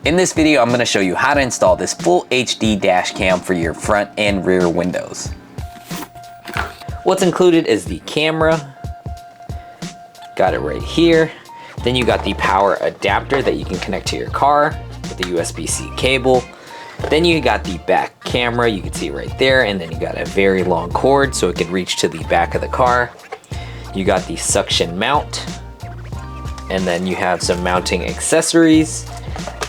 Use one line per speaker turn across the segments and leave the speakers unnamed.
In this video, I'm going to show you how to install this full HD dash cam for your front and rear windows. What's included is the camera, got it right here. Then you got the power adapter that you can connect to your car with the USB-C cable. Then you got the back camera, you can see it right there, and then you got a very long cord so it can reach to the back of the car. You got the suction mount, and then you have some mounting accessories,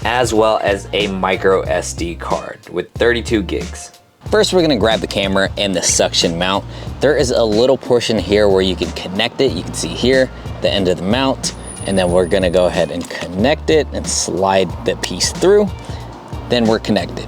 as well as a micro SD card with 32 gigs. First, we're gonna grab the camera and the suction mount. There is a little portion here where you can connect it. You can see here, the end of the mount, and then we're gonna go ahead and connect it and slide the piece through. Then we're connected.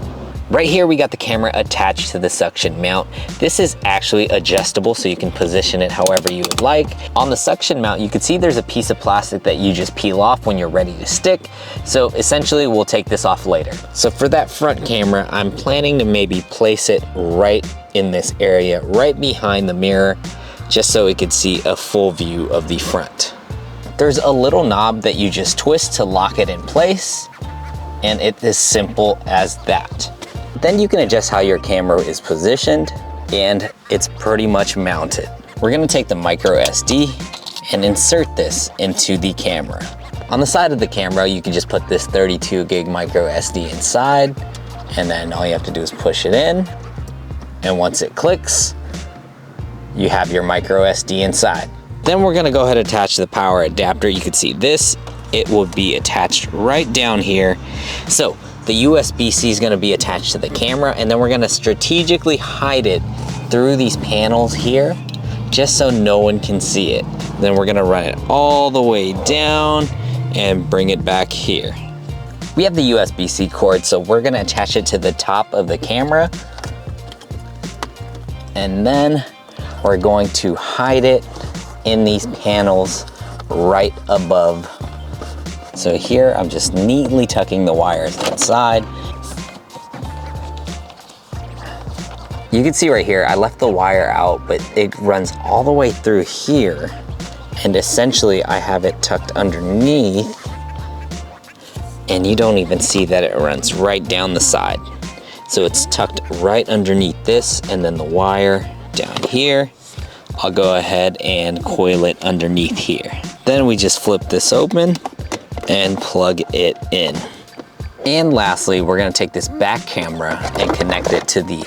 Right here, we got the camera attached to the suction mount. This is actually adjustable, so you can position it however you would like. On the suction mount, you can see there's a piece of plastic that you just peel off when you're ready to stick. So essentially, we'll take this off later. So for that front camera, I'm planning to maybe place it right in this area, right behind the mirror, just so it could see a full view of the front. There's a little knob that you just twist to lock it in place, and it is simple as that. Then you can adjust how your camera is positioned, and it's pretty much mounted. We're gonna take the micro SD and insert this into the camera. On the side of the camera, you can just put this 32 gig micro SD inside, and then all you have to do is push it in, and once it clicks, you have your micro SD inside. Then we're gonna go ahead and attach the power adapter. You can see this, it will be attached right down here. So the USB-C is gonna be attached to the camera, and then we're gonna strategically hide it through these panels here, just so no one can see it. Then we're gonna run it all the way down and bring it back here. We have the USB-C cord, so we're gonna attach it to the top of the camera, and then we're going to hide it in these panels right above. So here, I'm just neatly tucking the wires inside. You can see right here, I left the wire out, but it runs all the way through here. And essentially, I have it tucked underneath, and you don't even see that it runs right down the side. So it's tucked right underneath this, and then the wire down here. I'll go ahead and coil it underneath here. Then we just flip this open and plug it in. And lastly, we're gonna take this back camera and connect it to the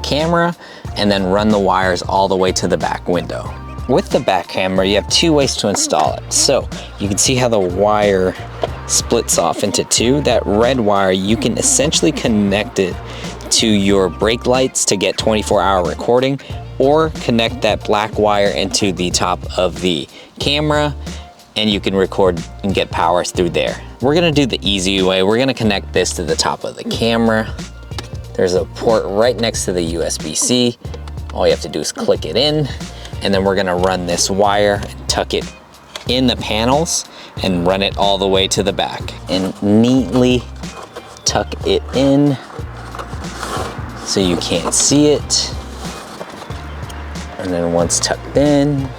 camera, and then run the wires all the way to the back window. With the back camera, you have two ways to install it. So you can see how the wire splits off into two. That red wire, you can essentially connect it to your brake lights to get 24-hour recording, or connect that black wire into the top of the camera, and you can record and get power through there. We're gonna do the easy way. We're gonna connect this to the top of the camera. There's a port right next to the USB-C. All you have to do is click it in, and then we're gonna run this wire and tuck it in the panels and run it all the way to the back. And neatly tuck it in so you can't see it. And then once tucked in,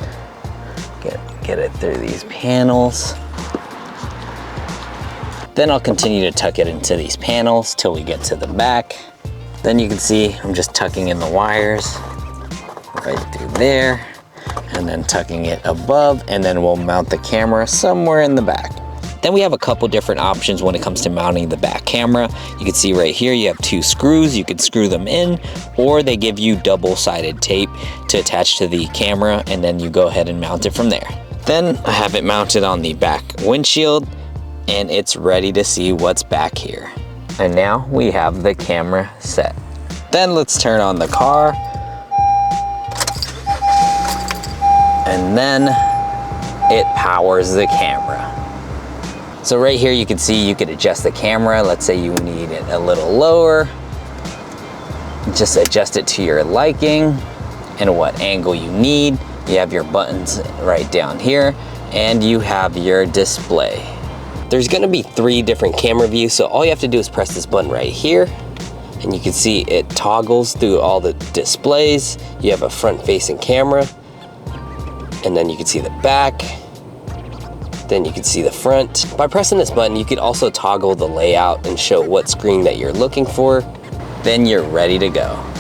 get it through these panels. Then I'll continue to tuck it into these panels till we get to the back. Then you can see I'm just tucking in the wires right through there, and then tucking it above, and then we'll mount the camera somewhere in the back. Then we have a couple different options when it comes to mounting the back camera. You can see right here, you have two screws. You can screw them in, or they give you double-sided tape to attach to the camera, and then you go ahead and mount it from there. Then I have it mounted on the back windshield, and it's ready to see what's back here. And now we have the camera set. Then let's turn on the car. And then it powers the camera. So right here you can see you could adjust the camera. Let's say you need it a little lower. Just adjust it to your liking and what angle you need. You have your buttons right down here, and you have your display. There's gonna be 3 different camera views, so all you have to do is press this button right here, and you can see it toggles through all the displays. You have a front-facing camera, and then you can see the back,
Then you can see the front. By pressing this button, you can also toggle the layout and show what screen that you're looking for.
Then you're ready to go.